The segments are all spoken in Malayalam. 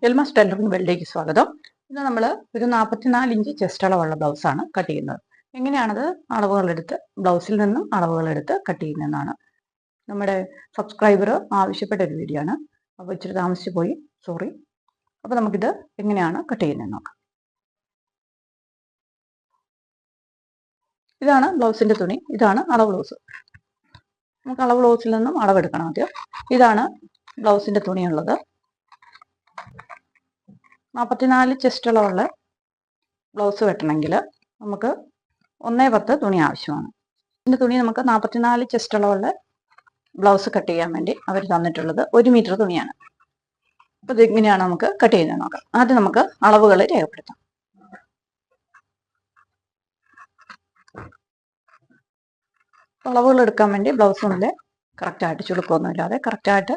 എൽമാസ് ടൈലറിംഗ് വേൾഡിലേക്ക് സ്വാഗതം. ഇന്ന് നമ്മൾ ഒരു 44 ഇഞ്ച് ചെസ്റ്റ് അളവുള്ള ബ്ലൗസാണ് കട്ട് ചെയ്യുന്നത്. എങ്ങനെയാണത് അളവുകളെടുത്ത് ബ്ലൗസിൽ നിന്നും അളവുകളെടുത്ത് കട്ട് ചെയ്യുന്നതെന്നാണ് നമ്മുടെ സബ്സ്ക്രൈബർ ആവശ്യപ്പെട്ട ഒരു വീഡിയോ ആണ്. അപ്പോൾ ഇച്ചിരി താമസിച്ചു പോയി, സോറി. അപ്പോൾ നമുക്കിത് എങ്ങനെയാണ് കട്ട് ചെയ്യുന്നത് നോക്കാം. ഇതാണ് ബ്ലൗസിന്റെ തുണി, ഇതാണ് അളവ് ബ്ലൗസ്. നമുക്ക് അളവ് ബ്ലൗസിൽ നിന്നും അളവെടുക്കണം ആദ്യം. ഇതാണ് ബ്ലൗസിന്റെ തുണിയുള്ളത്. 44 ചെസ്റ്റ് അളവുള്ള ബ്ലൗസ് വെട്ടണമെങ്കിൽ നമുക്ക് 1/10 തുണി ആവശ്യമാണ്. ഇതിൻ്റെ തുണി നമുക്ക് 44 ചെസ്റ്റ് അളവുള്ള ബ്ലൗസ് കട്ട് ചെയ്യാൻ വേണ്ടി അവർ തന്നിട്ടുള്ളത് 1 മീറ്റർ തുണിയാണ്. അപ്പോൾ ഇതെങ്ങനെയാണ് നമുക്ക് കട്ട് ചെയ്യുന്നത് നോക്കാം. ആദ്യം നമുക്ക് അളവുകൾ രേഖപ്പെടുത്താം. അളവുകൾ എടുക്കാൻ വേണ്ടി ബ്ലൗസ് മുതലേ കറക്റ്റായിട്ട് ചുളുക്കൊന്നുമില്ലാതെ കറക്റ്റായിട്ട്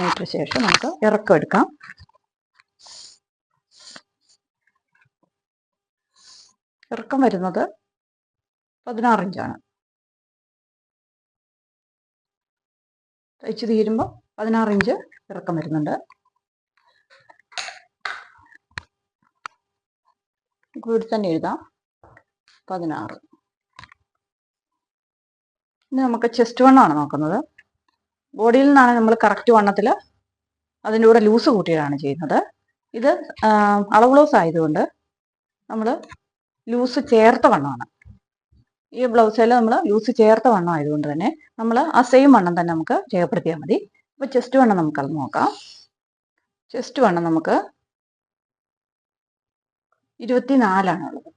ഇട്ട ശേഷം നമുക്ക് ഇറക്കം എടുക്കാം. ഇറക്കം വരുന്നത് 16 ഇഞ്ചാണ്. തയ്ച്ച് തീരുമ്പോൾ 16 ഇഞ്ച് ഇറക്കം വരുന്നുണ്ട്. ഇവിടെ തന്നെ എഴുതാം 16. ഇനി നമുക്ക് ചെസ്റ്റ് വണ്ണമാണ് നോക്കുന്നത്. ബോഡിയിൽ നിന്നാണ് നമ്മൾ കറക്റ്റ് വണ്ണത്തിൽ അതിൻ്റെ കൂടെ ലൂസ് കൂട്ടിയാണ് ചെയ്യുന്നത്. ഇത് അളവ് ബ്ലൗസ് ആയതുകൊണ്ട് നമ്മൾ ലൂസ് ചേർത്ത വണ്ണമാണ്. ഈ ബ്ലൗസിൽ നമ്മൾ ലൂസ് ചേർത്ത വണ്ണം ആയതുകൊണ്ട് തന്നെ നമ്മൾ ആ സെയിം വണ്ണം തന്നെ നമുക്ക് രേഖപ്പെടുത്തിയാൽ മതി. അപ്പോൾ ചെസ്റ്റ് വണ്ണം നമുക്കത് നോക്കാം. ചെസ്റ്റ് വണ്ണം നമുക്ക് 24 ഉള്ളത്.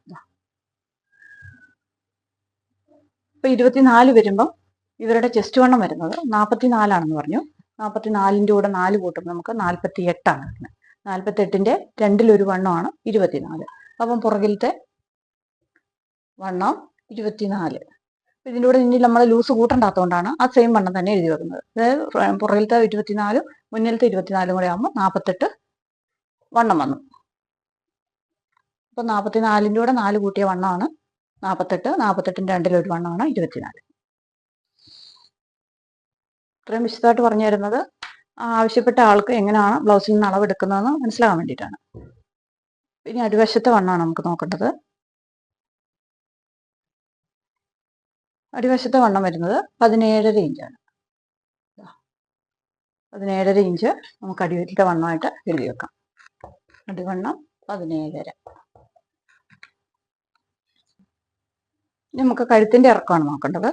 ഇപ്പോൾ 24 വരുമ്പം ഇവരുടെ ചെസ്റ്റ് വണ്ണം വരുന്നത് 44 പറഞ്ഞു. 44ൻ്റെ കൂടെ 4 കൂട്ടുമ്പോൾ നമുക്ക് 48 വരുന്നത്. 48ൻ്റെ 2-1 വണ്ണമാണ് 24. അപ്പം പുറകിലത്തെ വണ്ണം 24. ഇതിൻ്റെ കൂടെ ഇനി നമ്മൾ ലൂസ് കൂട്ടണ്ടാത്തതുകൊണ്ടാണ് ആ സെയിം വണ്ണം തന്നെ എഴുതി വെക്കുന്നത്. അതായത് പുറകിലത്തെ 24 മുന്നിലത്തെ 24 കൂടെ ആകുമ്പോൾ 48 വണ്ണം വന്നു. അപ്പം 44ൻ്റെ കൂടെ 4 കൂട്ടിയ വണ്ണമാണ് 48. 48ൻ്റെ 2-1 വണ്ണമാണ് 24. ഇത്രയും വിശദമായിട്ട് പറഞ്ഞു തരുന്നത് ആവശ്യപ്പെട്ട ആൾക്ക് എങ്ങനെയാണ് ബ്ലൗസിൽ നിന്ന് അളവെടുക്കുന്നതെന്ന് മനസ്സിലാകാൻ വേണ്ടിയിട്ടാണ്. ഇനി അടിവശത്തെ വണ്ണമാണ് നമുക്ക് നോക്കേണ്ടത്. അടിവശത്തെ വണ്ണം വരുന്നത് 17.5 ഇഞ്ചാണ്. 17.5 ഇഞ്ച് നമുക്ക് അടിവശത്തെ വണ്ണമായിട്ട് എഴുതി വെക്കാം. അടിവണ്ണം 17.5. ഇനി നമുക്ക് കഴുത്തിൻ്റെ ഇറക്കമാണ് നോക്കേണ്ടത്.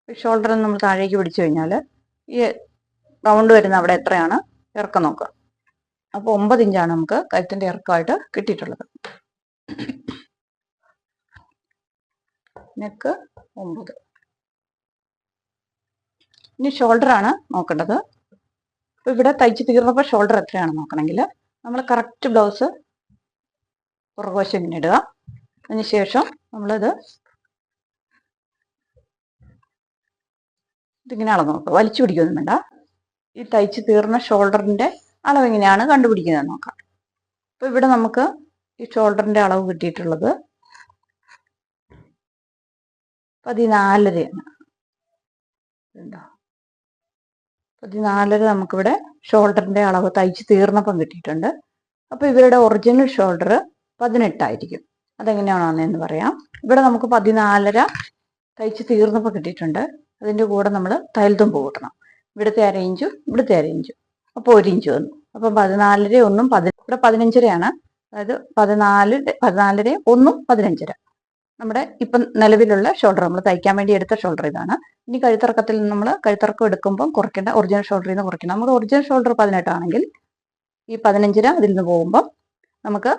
ഷോൾഡർ നമ്മൾ താഴേക്ക് പിടിച്ചു കഴിഞ്ഞാൽ ഈ റൗണ്ട് വരുന്ന അവിടെ എത്രയാണ് ഇറക്കം നോക്കുക. അപ്പോൾ 9 ഇഞ്ചാണ് നമുക്ക് കഴുത്തിൻ്റെ ഇറക്കമായിട്ട് കിട്ടിയിട്ടുള്ളത്. നെക്ക് 9. ഇനി ഷോൾഡറാണ് നോക്കേണ്ടത്. അപ്പോൾ ഇവിടെ തയ്ച്ച് തീർന്നപ്പോൾ ഷോൾഡർ എത്രയാണ് നോക്കണമെങ്കിൽ നമ്മൾ കറക്റ്റ് ബ്ലൗസ് പുറകുവശം ഇങ്ങനെ ഇടുക. അതിന് ശേഷം നമ്മളിത് ഇതിങ്ങനെ അളന്ന് നോക്കുക. വലിച്ചു പിടിക്കൊന്നും വേണ്ട. ഈ തയ്ച്ച് തീർന്ന ഷോൾഡറിൻ്റെ അളവ് എങ്ങനെയാണ് കണ്ടുപിടിക്കുന്നത് നോക്കാം. അപ്പോൾ ഇവിടെ നമുക്ക് ഈ ഷോൾഡറിൻ്റെ അളവ് കിട്ടിയിട്ടുള്ളത് 14.5 ഉണ്ടോ. 14 നമുക്കിവിടെ ഷോൾഡറിൻ്റെ അളവ് തയ്ച്ച് തീർന്നപ്പം കിട്ടിയിട്ടുണ്ട്. അപ്പോൾ ഇവരുടെ ഒറിജിനൽ ഷോൾഡർ 18 ആയിരിക്കും. അതെങ്ങനെയാണെന്ന് പറയാം. ഇവിടെ നമുക്ക് 14.5 തയ്ച്ച് തീർന്നപ്പോൾ കിട്ടിയിട്ടുണ്ട്. അതിൻ്റെ കൂടെ നമ്മൾ തയ്യൽത്തുമ്പ് കൂട്ടണം. ഇവിടുത്തെ 1/2 ഇഞ്ചും ഇവിടുത്തെ 1/2 ഇഞ്ചും. അപ്പോൾ 1 ഇഞ്ച് വന്നു. അപ്പം 14 1 ഇവിടെ 15.5. അതായത് 14 1 15. നമ്മുടെ ഇപ്പം നിലവിലുള്ള ഷോൾഡർ നമ്മൾ തയ്ക്കാൻ വേണ്ടി എടുത്ത ഷോൾഡർ ഇതാണ്. ഇനി കഴുത്തിറക്കത്തിൽ നമ്മൾ കഴുത്തിറക്കം എടുക്കുമ്പം കുറയ്ക്കേണ്ട ഒറിജിനൽ ഷോൾഡറിൽ നിന്ന് കുറയ്ക്കണം. നമുക്ക് ഒറിജിനൽ ഷോൾഡർ 18 ആണെങ്കിൽ ഈ 15 അതിൽ നിന്ന് പോകുമ്പം നമുക്ക്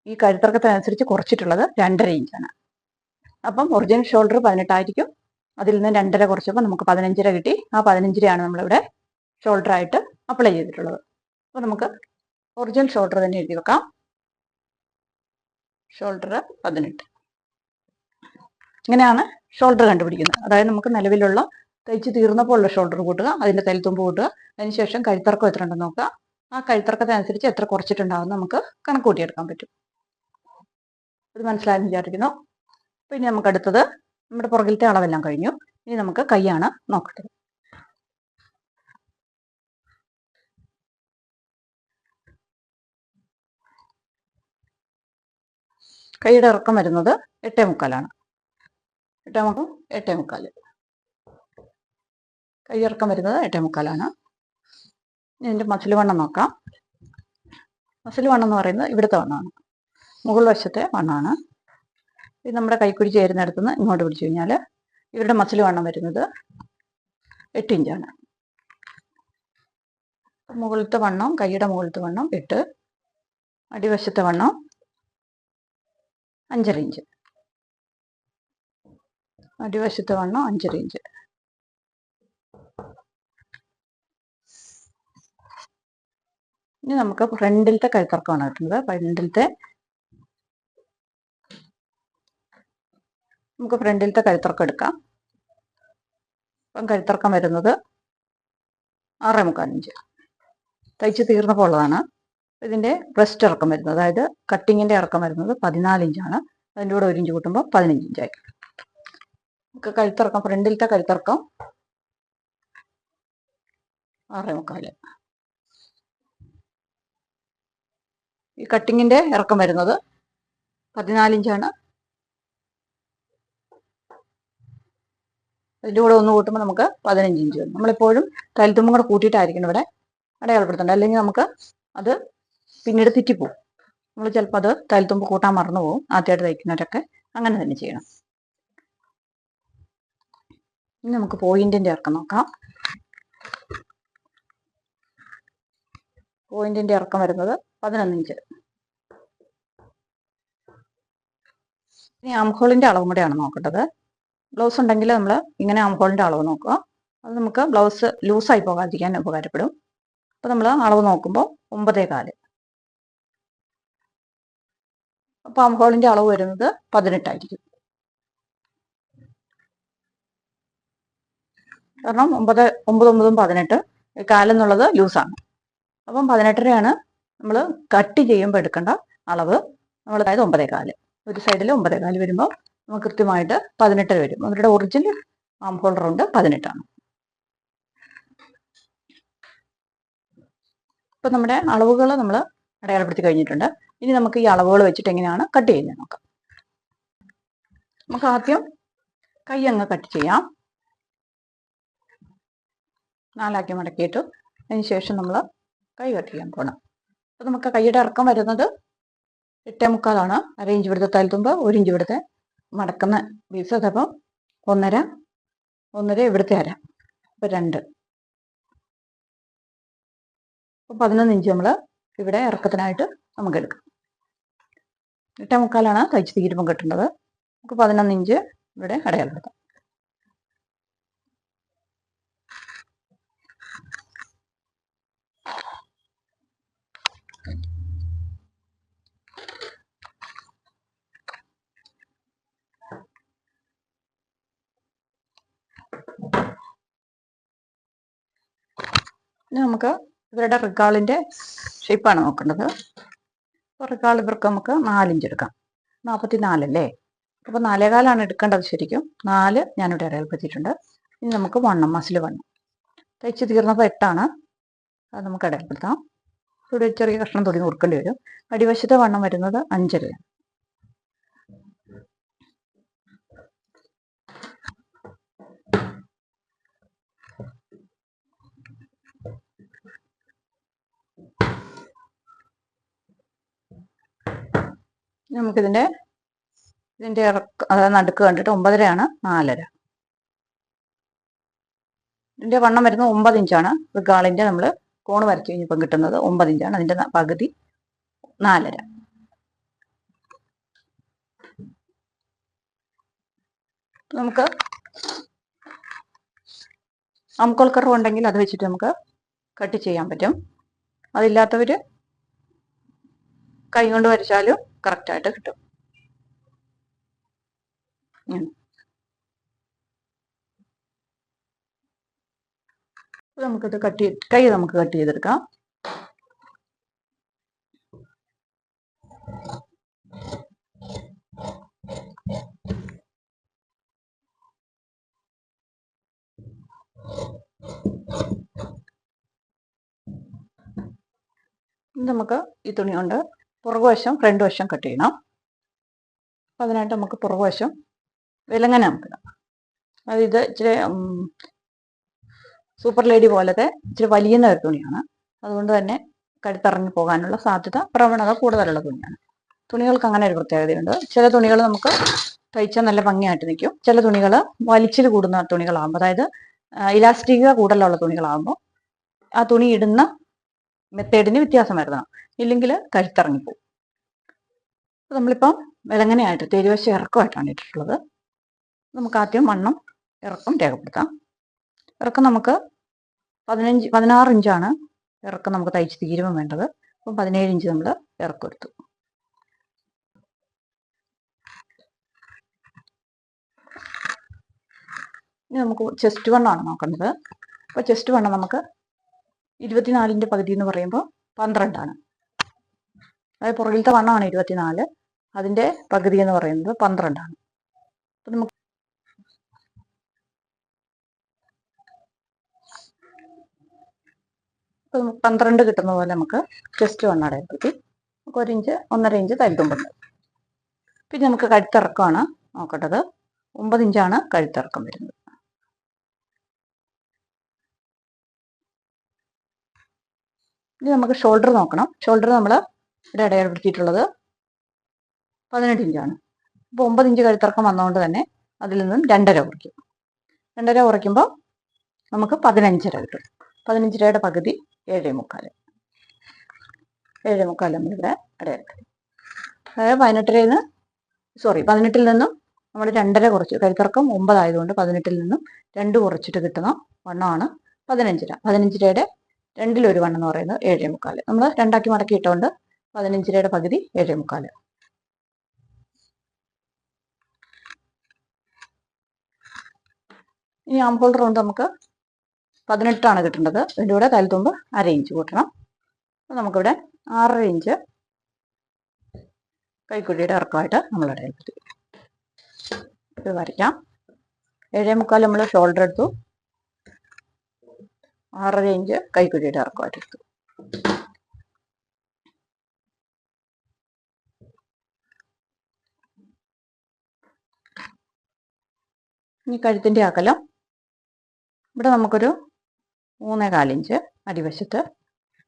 ഈ കഴുത്തിറക്കത്തിനനുസരിച്ച് കുറച്ചിട്ടുള്ളത് 2.5 ഇഞ്ചാണ്. അപ്പം ഒറിജിനൽ ഷോൾഡർ 18 ആയിരിക്കും. അതിൽ നിന്ന് 2.5 കുറച്ചപ്പോൾ നമുക്ക് 15 കിട്ടി. ആ 15 നമ്മളിവിടെ ഷോൾഡറായിട്ട് അപ്ലൈ ചെയ്തിട്ടുള്ളത്. അപ്പോൾ നമുക്ക് ഒറിജിനൽ ഷോൾഡർ തന്നെ എഴുതി വെക്കാം. ഷോൾഡർ 18. ഇങ്ങനെയാണ് ഷോൾഡർ കണ്ടുപിടിക്കുന്നത്. അതായത് നമുക്ക് നിലവിലുള്ള തയ്ച്ച് തീർന്നപ്പോൾ ഉള്ള ഷോൾഡർ കൂട്ടുക, അതിൻ്റെ തയ്യൽത്തുമ്പ് കൂട്ടുക, അതിനുശേഷം കഴുത്തിറക്കം എത്ര ഉണ്ടെന്ന് നോക്കുക. ആ കഴുത്തിറക്കത്തിനനുസരിച്ച് എത്ര കുറച്ചിട്ടുണ്ടാവും നമുക്ക് കണക്ക് കൂട്ടിയെടുക്കാൻ പറ്റും. ഇത് മനസ്സിലായെന്ന് വിചാരിക്കുന്നു. അപ്പോൾ ഇനി നമുക്ക് അടുത്തത് നമ്മുടെ പുറകിലത്തെ അളവെല്ലാം കഴിഞ്ഞു. ഇനി നമുക്ക് കൈയാണ് നോക്കേണ്ടത്. കൈയുടെ ഇറക്കം വരുന്നത് 8.75 8.75. കൈ ഇറക്കം വരുന്നത് 8.75. ഇതിൻ്റെ മസിൽ വണ്ണം നോക്കാം. മസിൽ വണ്ണം എന്ന് പറയുന്നത് ഇവിടുത്തെ വണ്ണമാണ്, മുകൾ വശത്തെ വണ്ണമാണ്. ഇത് നമ്മുടെ കൈക്കുഴി ചേരുന്നിടത്തുനിന്ന് ഇങ്ങോട്ട് പിടിച്ചു കഴിഞ്ഞാൽ ഇവരുടെ മസിൽ വണ്ണം വരുന്നത് 8 ഇഞ്ചാണ്. മുകളിലത്തെ വണ്ണം, കൈയുടെ മുകളിലത്തെ വണ്ണം 8, അടിവശത്തെ വണ്ണം 5.5 ഇഞ്ച്. അടിവശത്തെ വണ്ണം 5.5 ഇഞ്ച്. ഇനി നമുക്ക് ഫ്രണ്ടിലത്തെ കഴുത്തിറക്കമാണ് കിട്ടുന്നത്. നമുക്ക് ഫ്രണ്ടിലത്തെ കഴുത്തിറക്കം എടുക്കാം. അപ്പം കഴുത്തിറക്കം വരുന്നത് 6.25 ഇഞ്ച്. തയ്ച്ച് തീർന്നപ്പോൾ ഉള്ളതാണ്. ഇതിൻ്റെ ബ്രസ്റ്റ് ഇറക്കം വരുന്നത്, അതായത് കട്ടിങ്ങിൻ്റെ ഇറക്കം വരുന്നത് 14 ഇഞ്ചാണ്. അതിൻ്റെ കൂടെ 1 ഇഞ്ച് കൂട്ടുമ്പോൾ 15 ഇഞ്ചായി. നമുക്ക് കഴുത്തിറക്കം, ഫ്രണ്ടിലത്തെ കഴുത്തിറക്കം 6.25. ഈ കട്ടിങ്ങിൻ്റെ ഇറക്കം വരുന്നത് 14 ഇഞ്ചാണ്. അതിൻ്റെ കൂടെ 1 കൂട്ടുമ്പോൾ നമുക്ക് 15 ഇഞ്ച് വരും. നമ്മളെപ്പോഴും തയ്യൽത്തുമ്പും കൂടെ കൂട്ടിയിട്ടായിരിക്കണം ഇവിടെ അടയാളപ്പെടുത്തേണ്ടത്, അല്ലെങ്കിൽ നമുക്ക് അത് പിന്നീട് തെറ്റിപ്പോവും. നമ്മൾ ചിലപ്പോൾ അത് തയ്യൽത്തുമ്പ് കൂട്ടാൻ മറന്നു പോകും. ആദ്യമായിട്ട് തയ്ക്കുന്നവരൊക്കെ അങ്ങനെ തന്നെ ചെയ്യണം. ഇനി നമുക്ക് പോയിന്റിൻ്റെ ഇറക്കം നോക്കാം. പോയിന്റിൻ്റെ ഇറക്കം വരുന്നത് 11 ഇഞ്ച്. ഇനി ആംഹോളിൻ്റെ അളവും കൂടെയാണ് നോക്കേണ്ടത്. ബ്ലൗസ് ഉണ്ടെങ്കിൽ നമ്മൾ ഇങ്ങനെ ആംഹോളിൻ്റെ അളവ് നോക്കുക. അത് നമുക്ക് ബ്ലൗസ് ലൂസായി പോകാതിരിക്കാൻ ഉപകാരപ്പെടും. അപ്പോൾ നമ്മൾ അളവ് നോക്കുമ്പോൾ 9.25. അപ്പോൾ ആംഹോളിൻ്റെ അളവ് വരുന്നത് 18 ആയിരിക്കും. കാരണം 9, 9, 18 കാലെന്നുള്ളത് ലൂസാണ്. അപ്പം 18.5 നമ്മൾ കട്ട് ചെയ്യുമ്പോൾ എടുക്കേണ്ട അളവ്. നമ്മൾ അതായത് 9.25, ഒരു സൈഡിൽ 9.25 വരുമ്പോൾ നമുക്ക് കൃത്യമായിട്ട് 18 വരും. അവരുടെ ഒറിജിനൽ ആം ഹോൾ റൗണ്ട് 18 ആണ്. ഇപ്പം നമ്മുടെ അളവുകൾ നമ്മൾ അടയാളപ്പെടുത്തി കഴിഞ്ഞിട്ടുണ്ട്. ഇനി നമുക്ക് ഈ അളവുകൾ വെച്ചിട്ട് എങ്ങനെയാണ് കട്ട് ചെയ്യുന്നത് നോക്കാം. നമുക്ക് ആദ്യം കൈ അങ്ങ് കട്ട് ചെയ്യാം. 4 ആക്കി മടക്കിയിട്ട് അതിന് ശേഷം നമ്മൾ കൈ കട്ട് ചെയ്യാൻ പോകണം. അപ്പോൾ നമുക്ക് കൈയുടെ ഇറക്കം വരുന്നത് 8.25 ആണ്. 1/2 ഇഞ്ച് ഇവിടുത്തെ തയ്യൽത്തുമ്പ്, 1 ഇഞ്ച് ഇവിടുത്തെ മടക്കുന്ന പീസ്. അതപ്പം 1.5 ഇവിടുത്തെ അര, അപ്പോൾ 2. അപ്പോൾ 11 ഇഞ്ച് നമ്മൾ ഇവിടെ ഇറക്കത്തിനായിട്ട് നമുക്ക് എടുക്കാം. 8.25 ആണ് തയ്ച്ച് തീരുമ്പം കിട്ടുന്നത്. നമുക്ക് 11 ഇഞ്ച് ഇവിടെ അടയാളപ്പെടുത്താം. ഇനി നമുക്ക് ഇവരുടെ റിക്കാളിൻ്റെ ഷേപ്പാണ് നോക്കേണ്ടത്. അപ്പോൾ റിക്കാൾ ഇവർക്ക് നമുക്ക് 4 ഇഞ്ച് എടുക്കാം. 44 അല്ലേ? അപ്പോൾ 4.25 എടുക്കേണ്ടത് ശരിക്കും. 4 ഞാനിവിടെ അടയാളപ്പെടുത്തിയിട്ടുണ്ട്. ഇനി നമുക്ക് വണ്ണം, മസിൽ വണ്ണം തയ്ച്ച് തീർന്നപ്പോൾ 8 ആണ്. അത് നമുക്ക് അടയാളപ്പെടുത്താം. ഇവിടെ ചെറിയ കഷ്ണം തുണി കൊടുക്കേണ്ടി വരും. അടിവശത്തെ വണ്ണം വരുന്നത് 5.5. നമുക്കിതിൻ്റെ അതായത് നടുക്ക് കണ്ടിട്ട് 9.5 ആണ്. 4.5 ഇതിൻ്റെ വണ്ണം വരുന്നത് 9 ഇഞ്ചാണ്. റിഗാളിൻ്റെ നമ്മൾ കോണ് വരച്ച് കഴിഞ്ഞപ്പം കിട്ടുന്നത് 9 ഇഞ്ചാണ്. അതിൻ്റെ പകുതി 4.5. നമുക്ക് അംകോൾ കർവ് ഉണ്ടെങ്കിൽ അത് വെച്ചിട്ട് നമുക്ക് കട്ട് ചെയ്യാൻ പറ്റും. അതില്ലാത്തവർ കൈ കൊണ്ട് വരച്ചാലും കറക്റ്റായിട്ട് കിട്ടും. നമുക്കത് കൈ നമുക്ക് കട്ട് ചെയ്തെടുക്കാം. നമുക്ക് ഈ തുണി കൊണ്ട് പുറകുവശം ഫ്രണ്ട് വശം കട്ട് ചെയ്യണം. അപ്പം അതിനായിട്ട് നമുക്ക് പുറകുവശം വിലങ്ങനെ നമുക്കിടാം. അത് ഇത് ഇച്ചിരി സൂപ്പർ ലേഡി പോലത്തെ ഇച്ചിരി വലിയുന്ന ഒരു തുണിയാണ്. അതുകൊണ്ട് തന്നെ കഴുത്തിറങ്ങി പോകാനുള്ള സാധ്യത പ്രവണത കൂടുതലുള്ള തുണിയാണ്. തുണികൾക്ക് അങ്ങനെ ഒരു പ്രത്യേകതയുണ്ട്. ചില തുണികൾ നമുക്ക് തയ്ച്ചാൽ നല്ല ഭംഗിയായിട്ട് നിൽക്കും. ചില തുണികൾ വലിച്ചിൽ കൂടുന്ന തുണികളാകുമ്പോൾ, അതായത് ഇലാസ്റ്റിക് കൂടുതലുള്ള തുണികളാകുമ്പോൾ ആ തുണി ഇടുന്ന മെത്തേഡിന് വ്യത്യാസം വരുന്നതാണ്. ഇല്ലെങ്കിൽ കഴുത്തിറങ്ങിപ്പോകും. അപ്പോൾ നമ്മളിപ്പം വിലങ്ങനെയായിട്ട് തെരുവശം ഇറക്കമായിട്ടാണ് ഇട്ടിട്ടുള്ളത്. നമുക്ക് ആദ്യം വണ്ണം ഇറക്കം രേഖപ്പെടുത്താം. ഇറക്കം നമുക്ക് 16 ഇഞ്ചാണ് ഇറക്കം നമുക്ക് തയ്ച്ച് തീരുമ്പോൾ വേണ്ടത്. അപ്പം 17 ഇഞ്ച് നമ്മൾ ഇറക്കം എടുത്തു. ഇനി നമുക്ക് ചെസ്റ്റ് വണ്ണമാണ് നോക്കേണ്ടത്. അപ്പോൾ ചെസ്റ്റ് വണ്ണം നമുക്ക് 24ൻ്റെ പകുതി എന്ന് പറയുമ്പോൾ 12 ആണ്. അതായത് പുറകിലത്തെ വണ്ണമാണ് 24, അതിൻ്റെ പകുതി എന്ന് പറയുന്നത് 12 ആണ്. അപ്പം നമുക്ക് 12 കിട്ടുന്ന പോലെ നമുക്ക് ചെസ്റ്റ് വണ്ണം അടയാളപ്പെടുത്തി നമുക്ക് 1 ഇഞ്ച് 1.5 ഇഞ്ച് തയ്യൽത്തുമ്പുണ്ട്. പിന്നെ നമുക്ക് കഴുത്തിറക്കമാണ് നോക്കേണ്ടത്. 9 ഇഞ്ചാണ് കഴുത്തിറക്കം വരുന്നത്. ഇനി നമുക്ക് ഷോൾഡർ നോക്കണം. ഷോൾഡർ നമ്മൾ ഇവിടെ അടയാളപ്പെടുത്തിയിട്ടുള്ളത് 18 ഇഞ്ചാണ്. അപ്പോൾ 9 ഇഞ്ച് കഴുത്തിറക്കം വന്നതുകൊണ്ട് തന്നെ അതിൽ നിന്നും 2.5 കുറയ്ക്കും. 2.5 കുറയ്ക്കുമ്പോൾ നമുക്ക് 15.5 കിട്ടും. 15 രൂപയുടെ പകുതി 7.25. 7.25 നമ്മളിവിടെ അടയാളപ്പെടുത്തി. അതായത് 18ൽ നിന്നും നമ്മൾ 2.5 കുറച്ച്, കഴുത്തിറക്കം 9 ആയതുകൊണ്ട് 18ൽ നിന്നും 2 കുറച്ചിട്ട് കിട്ടുന്ന വണ്ണമാണ് 15 രൂപ. 15 രൂപയുടെ 2-ൽ 1 വണ്ണം എന്ന് പറയുന്നത് 7.25. നമ്മൾ 2ആക്കി മടക്കി ഇട്ടുകൊണ്ട് 15 രൂപയുടെ പകുതി 7.25. ഇനി ആം ഹോൾ റൗണ്ട് നമുക്ക് 18 ആണ് കിട്ടേണ്ടത്. ഇതിൻ്റെ കൂടെ തയ്യൽത്തുമ്പ് 1/2 ഇഞ്ച് കൂട്ടണം. അപ്പോൾ നമുക്കിവിടെ 6.5 ഇഞ്ച് കൈക്കുഴിയുടെ ഇറക്കമായിട്ട് നമ്മൾ അടയാളപ്പെടുത്തി. ഇത് വരയ്ക്കാം. 7.25 നമ്മൾ ഷോൾഡർ എടുത്തു, 6.5 ഇഞ്ച് കൈക്കുഴിയുടെ ഇറക്കമായിട്ട് എടുത്തു. ഇനി കഴുത്തിൻ്റെ അകലം ഇവിടെ നമുക്കൊരു 3.25 ഇഞ്ച് അടിവശത്ത്,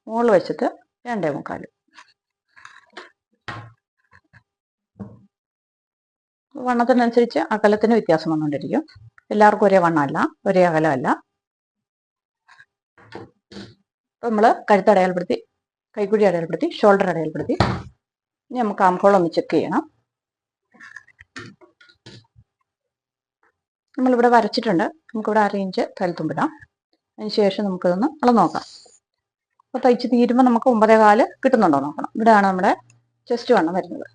മുകൾ വശത്ത് 2.25. വണ്ണത്തിനനുസരിച്ച് അകലത്തിന് വ്യത്യാസം വന്നുകൊണ്ടിരിക്കും. എല്ലാവർക്കും ഒരേ വണ്ണമല്ല, ഒരേ അകലമല്ല. അപ്പോൾ നമ്മൾ കഴുത്ത് അടയാളപ്പെടുത്തി, കൈക്കുഴി അടയാളപ്പെടുത്തി, ഷോൾഡർ അടയാളപ്പെടുത്തി. ഇനി നമുക്ക് ആം ഹോൾ ഒന്ന് ചെക്ക് ചെയ്യണം. നമ്മളിവിടെ വരച്ചിട്ടുണ്ട്. നമുക്കിവിടെ 1/2 ഇഞ്ച് തയ്യൽത്തുമ്പിടാം. അതിന് ശേഷം നമുക്കിതൊന്ന് അളന്ന് നോക്കാം. അപ്പോൾ തയ്ച്ച് തീരുമ്പോൾ നമുക്ക് 9.25 കിട്ടുന്നുണ്ടോ നോക്കണം. ഇവിടെയാണ് നമ്മുടെ ചെസ്റ്റ് വണ്ണം വരുന്നത്.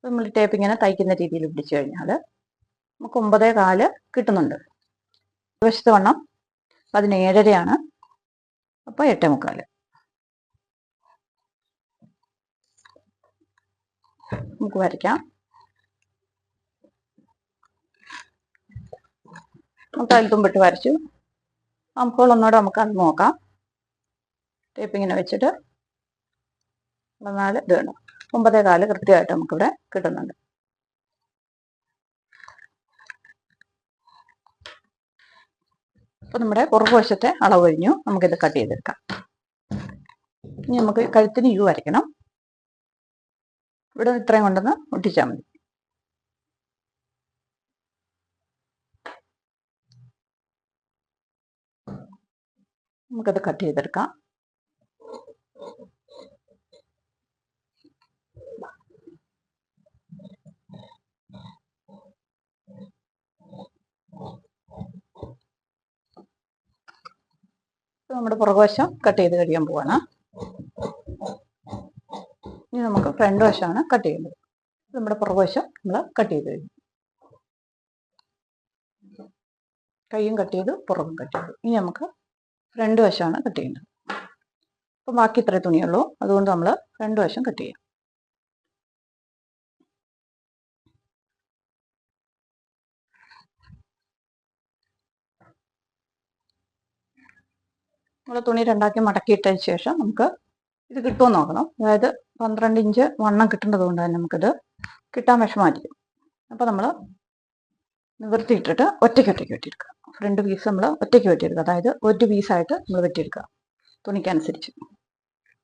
നമ്മൾ ടേപ്പ് ഇങ്ങനെ തയ്ക്കുന്ന രീതിയിൽ പിടിച്ചു കഴിഞ്ഞാൽ നമുക്ക് 9.25 കിട്ടുന്നുണ്ട്. വശത്ത് വണ്ണം 17.5 അപ്പോൾ 8.25. നമുക്ക് വരയ്ക്കാം. തയ്യൽത്തുമ്പിട്ട് വരച്ചു. ആംഹോൾ ഒന്നുകൂടെ നമുക്ക് അത് നോക്കാം. ടേപ്പ് ഇങ്ങനെ വെച്ചിട്ട് 4 ഇത് വേണം. 9.25 കൃത്യമായിട്ട് നമുക്കിവിടെ കിട്ടുന്നുണ്ട്. അപ്പോൾ നമ്മുടെ പുറകുവശത്തെ അളവ് കഴിഞ്ഞു. നമുക്കിത് കട്ട് ചെയ്തെടുക്കാം. ഇനി നമുക്ക് കഴുത്തിന് യു വരയ്ക്കണം. ഇവിടെ ഇത്രയും കൊണ്ടൊന്ന് ഒട്ടിച്ചാൽ മതി. നമുക്കത് കട്ട് ചെയ്തെടുക്കാം. നമ്മുടെ പുറകുവശം കട്ട് ചെയ്ത് കഴിയാൻ പോവാണ്. ഇനി നമുക്ക് ഫ്രണ്ട് വശമാണ് കട്ട് ചെയ്യേണ്ടത്. നമ്മുടെ പുറകുവശം നമ്മൾ കട്ട് ചെയ്ത് കഴിഞ്ഞു. കൈയും കട്ട് ചെയ്തു, പുറകും കട്ട് ചെയ്തു. ഇനി നമുക്ക് ഫ്രണ്ട് വശമാണ് കട്ട് ചെയ്യേണ്ടത്. അപ്പം ബാക്കി ഇത്രേ തുണിയുള്ളൂ. അതുകൊണ്ട് നമ്മൾ ഫ്രണ്ട് വശം കട്ട് ചെയ്യാം. നമ്മൾ തുണി 2ആക്കി മടക്കിയിട്ടതിന് ശേഷം നമുക്ക് ഇത് കിട്ടുമെന്ന് നോക്കണം. അതായത് 12 ഇഞ്ച് വണ്ണം കിട്ടേണ്ടത് കൊണ്ട് തന്നെ നമുക്കിത് കിട്ടാൻ വിഷമമായിരിക്കും. അപ്പോൾ നമ്മൾ നിവർത്തിയിട്ടിട്ട് ഒറ്റയ്ക്ക് വെട്ടിയെടുക്കുക. ഫ്രണ്ട് പീസ് നമ്മൾ ഒറ്റയ്ക്ക് വെട്ടിയെടുക്കുക, അതായത് ഒരു പീസായിട്ട് നമ്മൾ വെട്ടിയെടുക്കുക തുണിക്കനുസരിച്ച്.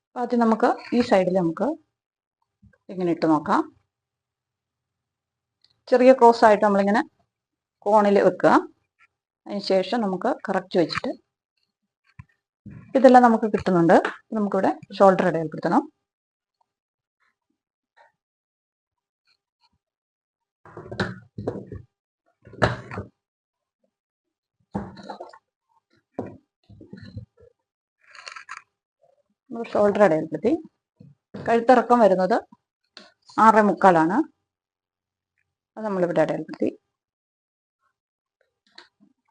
അപ്പോൾ ആദ്യം നമുക്ക് ഈ സൈഡിൽ നമുക്ക് ഇങ്ങനെ ഇട്ട് നോക്കാം. ചെറിയ ക്രോസ് ആയിട്ട് നമ്മളിങ്ങനെ കോണിൽ വെക്കുക. അതിനുശേഷം നമുക്ക് കറക്റ്റ് വെച്ചിട്ട് ഇതെല്ലാം നമുക്ക് കിട്ടുന്നുണ്ട്. നമുക്കിവിടെ ഷോൾഡർ ഇടയിൽപ്പെടുത്തണം. ഷോൾഡർ ഇടയിൽപ്പെടുത്തി. കഴുത്തിറക്കം വരുന്നത് 6.25 അത് നമ്മളിവിടെ ഇടയിൽപ്പെടുത്തി.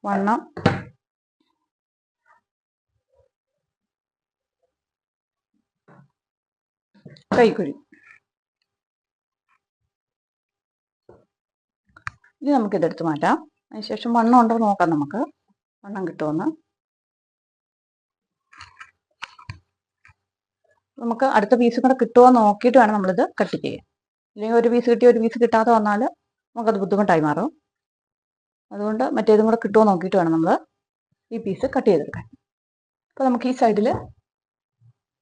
വണ്ണം കൈക്കുഴി. ഇനി നമുക്കിതെടുത്ത് മാറ്റാം. അതിനുശേഷം വണ്ണം ഉണ്ടോ നോക്കാം, നമുക്ക് വണ്ണം കിട്ടുമെന്ന്. നമുക്ക് അടുത്ത പീസ് കൂടെ കിട്ടുമോ നോക്കിയിട്ട് വേണം നമ്മളിത് കട്ട് ചെയ്യാൻ. അല്ലെങ്കിൽ ഒരു പീസ് കിട്ടി ഒരു പീസ് കിട്ടാതെ വന്നാൽ നമുക്കത് ബുദ്ധിമുട്ടായി മാറും. അതുകൊണ്ട് മറ്റേതും കൂടെ കിട്ടുമോ നോക്കിയിട്ട് വേണം നമ്മൾ ഈ പീസ് കട്ട് ചെയ്തെടുക്കാൻ. അപ്പോൾ നമുക്ക് ഈ സൈഡിൽ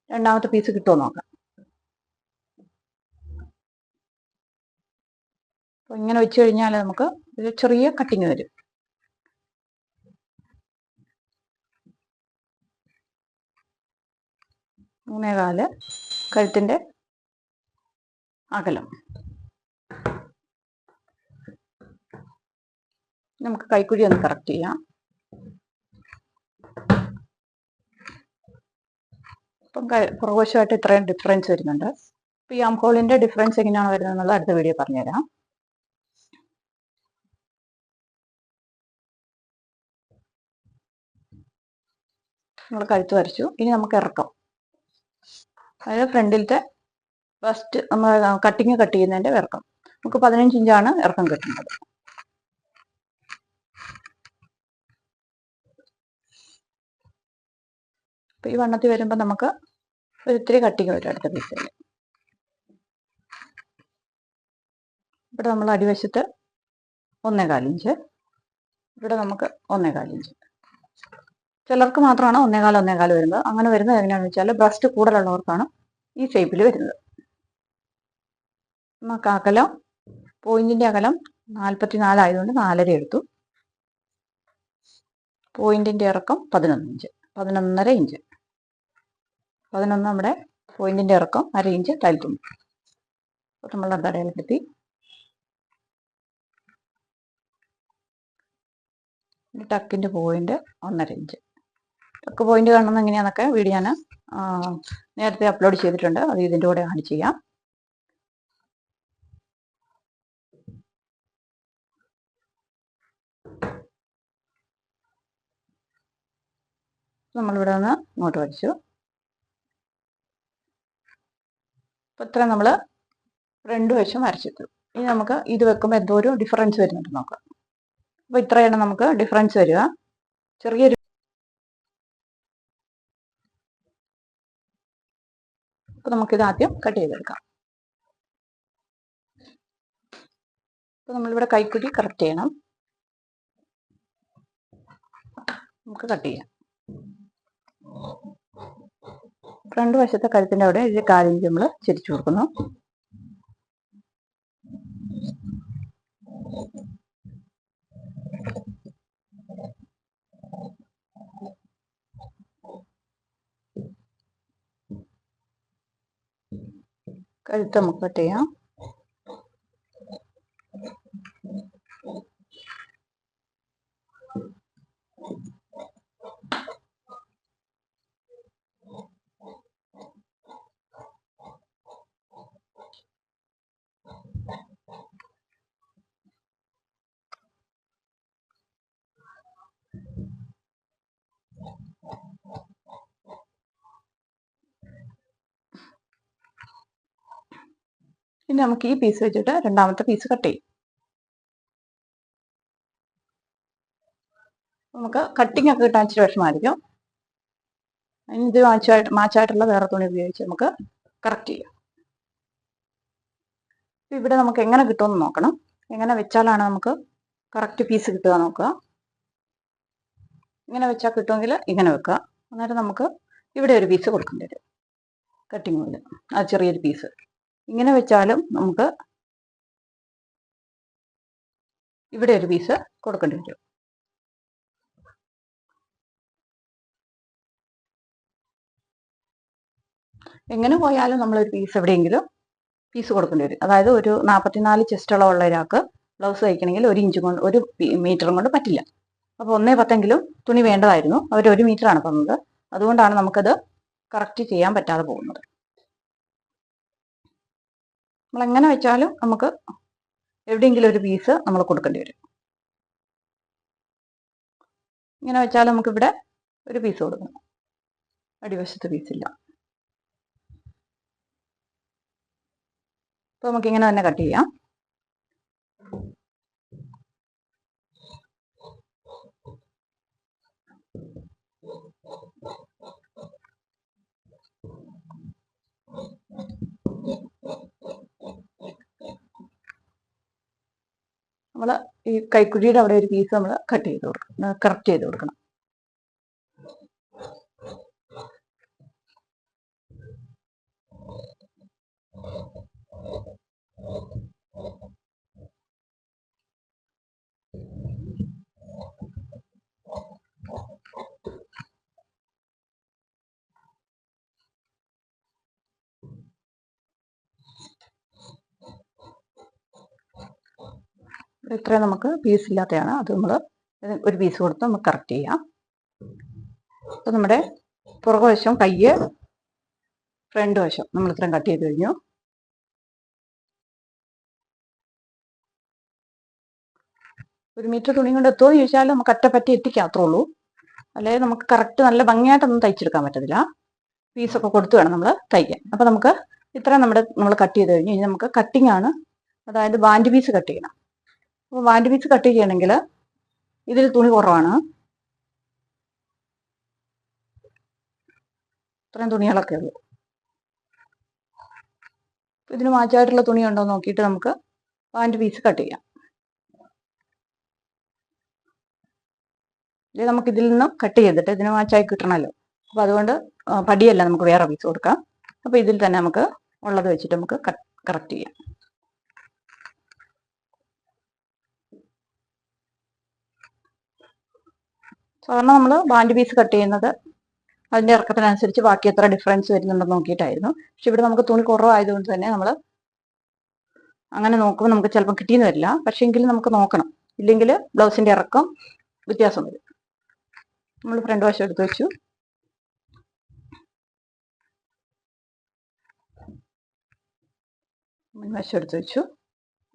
രണ്ടാമത്തെ പീസ് കിട്ടുമോ നോക്കാം. അപ്പോൾ ഇങ്ങനെ വെച്ച് കഴിഞ്ഞാൽ നമുക്ക് ഒരു ചെറിയ കട്ടിങ് വരും. മൂന്നേകാല് കഴുത്തിൻ്റെ അകലം. നമുക്ക് കൈക്കുഴി ഒന്ന് കറക്റ്റ് ചെയ്യാം. ഇപ്പം പുറകുവശമായിട്ട് ഇത്രയും ഡിഫറൻസ് വരുന്നുണ്ട്. അപ്പോൾ ഈ ആം ഹോളിൻ്റെ ഡിഫറൻസ് എങ്ങനെയാണ് വരുന്നത് എന്നുള്ളത് അടുത്ത വീഡിയോ പറഞ്ഞുതരാം. നമ്മൾ കഴുത്ത് വരച്ചു. ഇനി നമുക്ക് ഇറക്കം, അതായത് ഫ്രണ്ടിലത്തെ ഫസ്റ്റ് നമ്മൾ കട്ട് ചെയ്യുന്നതിൻ്റെ ഇറക്കം നമുക്ക് 15 ഇഞ്ചാണ് ഇറക്കം കിട്ടുന്നത്. അപ്പോൾ ഈ വണ്ണത്തിൽ വരുമ്പോൾ നമുക്ക് ഒരിത്തിരി കട്ടിങ് വരും അടുത്ത പീസിൽ. ഇവിടെ നമ്മൾ അടിവശത്ത് 1.25 ഇഞ്ച്, ഇവിടെ നമുക്ക് 1.25 ഇഞ്ച്. ചിലർക്ക് മാത്രമാണ് 1.25 വരുന്നത്. അങ്ങനെ വരുന്നത് എങ്ങനെയാണെന്ന് വെച്ചാൽ ബ്രസ്റ്റ് കൂടുതലുള്ളവർക്കാണ് ഈ ഷേപ്പിൽ വരുന്നത്. നമുക്ക് അകലം പോയിന്റിൻ്റെ അകലം 44 ആയതുകൊണ്ട് 4.5 എടുത്തു. പോയിന്റിൻ്റെ ഇറക്കം 11 ഇഞ്ച്, 11.5 ഇഞ്ച്. 11 നമ്മുടെ പോയിന്റിൻ്റെ ഇറക്കം, 1/2 ഇഞ്ച് തയ്ത്തും. അപ്പോൾ നമ്മൾ അത് അടയാളപ്പെടുത്തി. ടക്കിൻ്റെ പോയിന്റ് 1.5 ഇഞ്ച്. ടക്ക് പോയിന്റ് കാണുന്നത് എങ്ങനെയാണെന്നൊക്കെ വീഡിയോ ഞാൻ നേരത്തെ അപ്ലോഡ് ചെയ്തിട്ടുണ്ട്. അത് ഇതിൻ്റെ കൂടെ കാണിച്ച് ചെയ്യാം. നമ്മളിവിടെ നിന്ന് ഇങ്ങോട്ട് വരച്ചു. അപ്പോൾ ഇത്ര നമ്മൾ രണ്ട് വശം വരച്ചിട്ടു. ഇനി നമുക്ക് ഇത് വെക്കുമ്പോൾ എന്തോ ഒരു ഡിഫറൻസ് വരുന്നുണ്ട് നോക്കാം. അപ്പോൾ ഇത്രയാണ് നമുക്ക് ഡിഫറൻസ് വരിക. ചെറിയൊരു അപ്പോൾ നമുക്കിത് ആദ്യം കട്ട് ചെയ്തെടുക്കാം. അപ്പോൾ നമ്മളിവിടെ കൈക്കുഴി കറക്റ്റ് ചെയ്യണം. നമുക്ക് കട്ട് ചെയ്യാം. ഫ്രണ്ട് വശത്തെ കഴുത്തിൻ്റെ അവിടെ 1/4 ഇഞ്ച് നമ്മൾ ചെരിച്ചു കൊടുക്കുന്നു. കഴുത്ത് നമുക്ക് കട്ട് ചെയ്യാം. ഇനി നമുക്ക് ഈ പീസ് വെച്ചിട്ട് രണ്ടാമത്തെ പീസ് കട്ട് ചെയ്യും. നമുക്ക് കട്ടിങ് ഒക്കെ കിട്ടാൻ ഇച്ചിരി വിഷമമായിരിക്കും. അതിന് ഇത് മാച്ചായിട്ടുള്ള വേറെ തുണി ഉപയോഗിച്ച് നമുക്ക് കറക്റ്റ് ചെയ്യാം. ഇവിടെ നമുക്ക് എങ്ങനെ കിട്ടുമെന്ന് നോക്കണം. എങ്ങനെ വെച്ചാലാണ് നമുക്ക് കറക്റ്റ് പീസ് കിട്ടുക നോക്കുക. ഇങ്ങനെ വെച്ചാൽ കിട്ടുമെങ്കിൽ ഇങ്ങനെ വെക്കുക. അന്നേരം നമുക്ക് ഇവിടെ ഒരു പീസ് കൊടുക്കേണ്ടി വരും, കട്ടിങ് പോലെ ആ ചെറിയൊരു പീസ്. ഇങ്ങനെ വെച്ചാലും നമുക്ക് ഇവിടെ ഒരു പീസ് കൊടുക്കേണ്ടി വരും. എങ്ങനെ പോയാലും നമ്മളൊരു പീസ് എവിടെയെങ്കിലും പീസ് കൊടുക്കേണ്ടി വരും. അതായത് ഒരു 44 ചെസ്റ്റ് അളവുള്ള ഒരാൾക്ക് ബ്ലൗസ് തയ്ക്കണമെങ്കിൽ 1 ഇഞ്ച് കൊണ്ട് 1 മീറ്ററും കൊണ്ട് പറ്റില്ല. അപ്പോൾ 1.10 തുണി വേണ്ടതായിരുന്നു. അവർ 1 മീറ്ററാണ് തന്നത്. അതുകൊണ്ടാണ് നമുക്കത് കറക്റ്റ് ചെയ്യാൻ പറ്റാതെ പോകുന്നത്. നമ്മൾ എങ്ങനെ വെച്ചാലും നമുക്ക് എവിടെയെങ്കിലും ഒരു പീസ് നമ്മൾ കൊടുക്കേണ്ടി വരും. ഇങ്ങനെ വെച്ചാൽ നമുക്കിവിടെ ഒരു പീസ് കൊടുക്കണം, അടിവശത്ത് പീസില്ല. അപ്പോൾ നമുക്കിങ്ങനെ തന്നെ കട്ട് ചെയ്യാം. നമ്മൾ ഈ കൈക്കുഴിയുടെ അവിടെ ഒരു പീസ് നമ്മൾ കട്ട് ചെയ്ത് കൊടുക്കണം, കറക്റ്റ് ചെയ്ത് കൊടുക്കണം. ഇത്രയും നമുക്ക് പീസ് ഇല്ലാത്തതാണ്, അത് നമ്മൾ ഒരു പീസ് കൊടുത്ത് നമുക്ക് കറക്റ്റ് ചെയ്യാം. അപ്പോൾ നമ്മുടെ പുറകുവശം കയ്യ് ഫ്രണ്ട് വശം നമ്മൾ ഇത്രയും കട്ട് ചെയ്ത് കഴിഞ്ഞു. ഒരു മീറ്റർ തുണി കൊണ്ട് എത്തുമോ എന്ന് ചോദിച്ചാൽ നമുക്ക് അറ്റപ്പറ്റി എത്തിക്കാത്രേ ഉള്ളൂ. അല്ലെങ്കിൽ നമുക്ക് കറക്റ്റ് നല്ല ഭംഗിയായിട്ടൊന്നും തയ്ച്ചെടുക്കാൻ പറ്റത്തില്ല. പീസൊക്കെ കൊടുത്ത് വേണം നമ്മൾ തയ്ക്കാൻ. അപ്പോൾ നമുക്ക് ഇത്രയും നമ്മൾ കട്ട് ചെയ്ത് കഴിഞ്ഞു. ഇനി നമുക്ക് കട്ടിങ് ആണ്, അതായത് ബാൻഡ് പീസ് കട്ട് ചെയ്യണം. അപ്പോൾ ബാൻഡ് പീസ് കട്ട് ചെയ്യണമെങ്കിൽ ഇതിൽ തുണി കുറവാണ്. ഇത്രയും തുണികളൊക്കെ ഉള്ളൂ. ഇതിന് മാച്ചായിട്ടുള്ള തുണി ഉണ്ടോ എന്ന് നോക്കിയിട്ട് നമുക്ക് ബാൻഡ് പീസ് കട്ട് ചെയ്യാം. ഇത് നമുക്ക് ഇതിൽ നിന്നും കട്ട് ചെയ്തിട്ട് ഇതിന് മാച്ചായി കിട്ടണമല്ലോ. അപ്പോൾ അതുകൊണ്ട് പടിയല്ല, നമുക്ക് വേറെ പീസ് കൊടുക്കാം. അപ്പോൾ ഇതിൽ തന്നെ നമുക്ക് ഉള്ളത് വെച്ചിട്ട് നമുക്ക് കറക്റ്റ് ചെയ്യാം. സാധാരണ നമ്മൾ ബാൻഡ് പീസ് കട്ട് ചെയ്യുന്നത് അതിൻ്റെ ഇറക്കത്തിനനുസരിച്ച് ബാക്കി എത്ര ഡിഫറൻസ് വരുന്നുണ്ടെന്ന് നോക്കിയിട്ടായിരുന്നു. പക്ഷെ ഇവിടെ നമുക്ക് തുണി കുറവായതുകൊണ്ട് തന്നെ നമ്മൾ അങ്ങനെ നോക്കുമ്പോൾ നമുക്ക് ചിലപ്പോൾ കിട്ടിയെന്ന് വരില്ല. പക്ഷേ എങ്കിലും നമുക്ക് നോക്കണം, ഇല്ലെങ്കിൽ ബ്ലൗസിൻ്റെ ഇറക്കം വ്യത്യാസം വരും. നമ്മൾ ഫ്രണ്ട് വശം എടുത്ത് വെച്ചു. മുൻവശം എടുത്ത് വെച്ചു.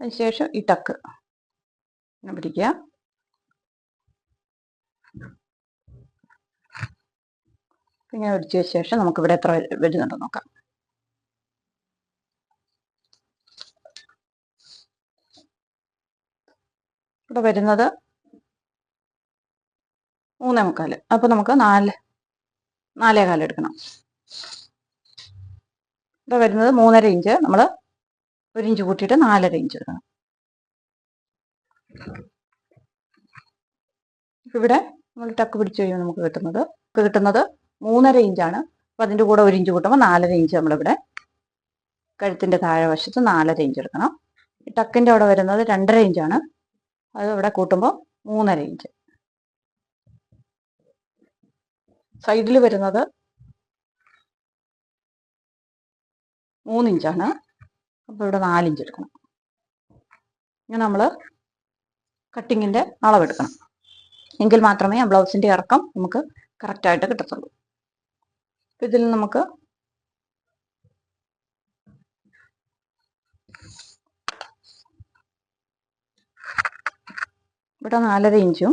അതിനുശേഷം ഈ ടക്ക് ഇങ്ങനെ പിടിക്കുക. ഇങ്ങനെ പിടിച്ച ശേഷം നമുക്കിവിടെ എത്ര വരുന്നുണ്ടോ നോക്കാം. ഇവിടെ വരുന്നത് 3.25. അപ്പോൾ നമുക്ക് 4.25 എടുക്കണം. ഇവിടെ വരുന്നത് 3.5 ഇഞ്ച്. നമ്മൾ 1 ഇഞ്ച് കൂട്ടിയിട്ട് 4.5 ഇഞ്ച് എടുക്കണം. ഇവിടെ നമ്മൾ ടക്ക് പിടിച്ച് കഴിയുമ്പോൾ നമുക്ക് കിട്ടുന്നത് 3.5 ഇഞ്ചാണ്. അപ്പോൾ അതിൻ്റെ കൂടെ 1 ഇഞ്ച് കൂട്ടുമ്പോൾ 4.5 ഇഞ്ച് നമ്മളിവിടെ കഴുത്തിൻ്റെ താഴെ വശത്ത് 4.5 ഇഞ്ച് എടുക്കണം. ഈ ടക്കിൻ്റെ അവിടെ വരുന്നത് 2.5 ഇഞ്ചാണ്. അത് ഇവിടെ കൂട്ടുമ്പോൾ 3.5 ഇഞ്ച്. സൈഡിൽ വരുന്നത് 3 ഇഞ്ചാണ്. അപ്പോൾ ഇവിടെ 4 ഇഞ്ച് എടുക്കണം. ഇങ്ങനെ നമ്മൾ കട്ടിങ്ങിൻ്റെ അളവെടുക്കണം. എങ്കിൽ മാത്രമേ ആ ബ്ലൗസിൻ്റെ ഇറക്കം നമുക്ക് കറക്റ്റായിട്ട് കിട്ടത്തുള്ളൂ. ഇതിൽ നമുക്ക് ഇവിടെ 4.5 ഇഞ്ചും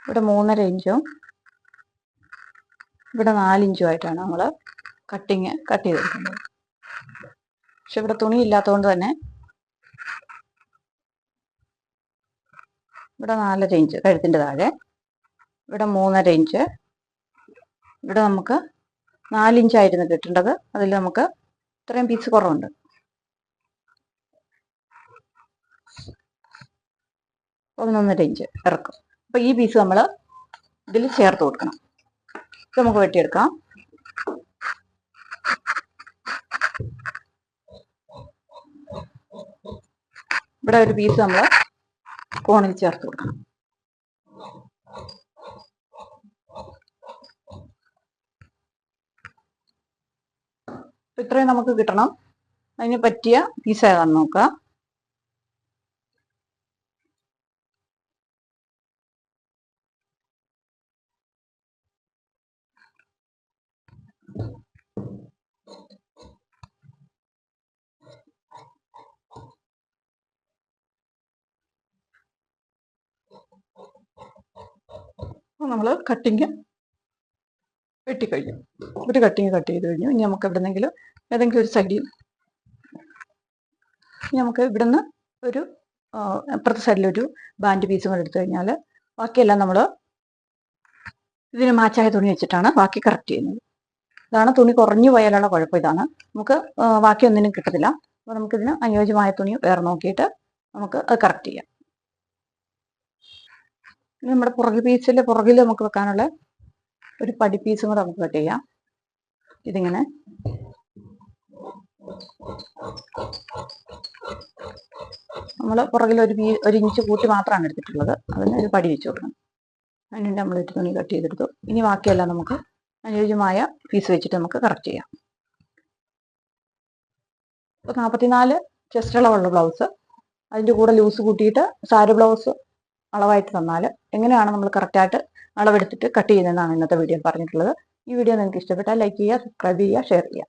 ഇവിടെ 3.5 ഇഞ്ചും ഇവിടെ 4 ഇഞ്ചുമായിട്ടാണ് നമ്മൾ കട്ട് ചെയ്തെടുക്കുന്നത്. പക്ഷെ ഇവിടെ തുണി ഇല്ലാത്തതുകൊണ്ട് തന്നെ ഇവിടെ 4.5 ഇഞ്ച് കഴുത്തിൻ്റെ താഴെ, ഇവിടെ 3.5 ഇഞ്ച്, ഇവിടെ നമുക്ക് 4 ഇഞ്ചായിരുന്നു കിട്ടേണ്ടത്. അതിൽ നമുക്ക് ഇത്രയും പീസ് കുറവുണ്ട്. 1.5 ഇഞ്ച് ഇറക്കും. അപ്പോൾ ഈ പീസ് നമ്മൾ ഇതിൽ ചേർത്ത് കൊടുക്കണം. ഇത് നമുക്ക് വെട്ടിയെടുക്കാം. ഇവിടെ ഒരു പീസ് നമ്മൾ കോണിൽ ചേർത്ത് കൊടുക്കണം. ഇത്രയും നമുക്ക് കിട്ടണം. അതിന് പറ്റിയ പീസ് ഏതാണെന്ന് നോക്കുക. നമ്മൾ കട്ടിങ് വെട്ടിക്കഴിഞ്ഞു. ഒരു കട്ടിങ് കട്ട് ചെയ്ത് കഴിഞ്ഞു. ഇനി നമുക്ക് എവിടെന്നെങ്കിലും ഏതെങ്കിലും ഒരു സൈഡിൽ നമുക്ക് ഇവിടുന്ന് ഒരു അപ്പുറത്തെ സൈഡിലൊരു ബാൻഡ് പീസും കൂടെ എടുത്തു കഴിഞ്ഞാൽ ബാക്കിയെല്ലാം നമ്മൾ ഇതിന് മാച്ചായ തുണി വെച്ചിട്ടാണ് ബാക്കി കറക്റ്റ് ചെയ്യുന്നത്. ഇതാണ് തുണി കുറഞ്ഞു പോയാലുള്ള കുഴപ്പം. ഇതാണ് നമുക്ക് ബാക്കി ഒന്നിനും കിട്ടത്തില്ല. അപ്പോൾ നമുക്കിതിന് അനുയോജ്യമായ തുണി വേറെ നോക്കിയിട്ട് നമുക്ക് അത് കറക്റ്റ് ചെയ്യാം. ഇനി നമ്മുടെ പുറകിൽ നമുക്ക് വെക്കാനുള്ള ഒരു പടി പീസും കൂടെ നമുക്ക് കട്ട് ചെയ്യാം. ഇതിങ്ങനെ നമ്മൾ പുറകിൽ ഒരു ഇഞ്ച് കൂട്ടി മാത്രമാണ് എടുത്തിട്ടുള്ളത്. അതിന് ഒരു പടി വെച്ച് കൊടുക്കണം. അതിനുവേണ്ടി നമ്മൾ ഒരു തുണി കട്ട് ചെയ്തെടുത്തു. ഇനി ബാക്കിയെല്ലാം നമുക്ക് അനുയോജ്യമായ പീസ് വെച്ചിട്ട് നമുക്ക് കറക്റ്റ് ചെയ്യാം. ഇപ്പോൾ 44 ചെസ്റ്റ് അളവുള്ള ബ്ലൗസ് അതിൻ്റെ കൂടെ ലൂസ് കൂട്ടിയിട്ട് സാരി ബ്ലൗസ് അളവായിട്ട് തന്നാൽ എങ്ങനെയാണ് നമ്മൾ കറക്റ്റായിട്ട് അളവെടുത്തിട്ട് കട്ട് ചെയ്യുന്നതെന്നാണ് ഇന്നത്തെ വീഡിയോ പറഞ്ഞിട്ടുള്ളത്. ഈ വീഡിയോ നിങ്ങൾക്ക് ഇഷ്ടപ്പെട്ടാൽ ലൈക്ക് ചെയ്യുക, സബ്സ്ക്രൈബ് ചെയ്യുക, ഷെയർ ചെയ്യുക.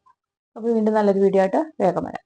അപ്പോൾ വീണ്ടും നല്ലൊരു വീഡിയോ ആയിട്ട് വേഗം വരാം.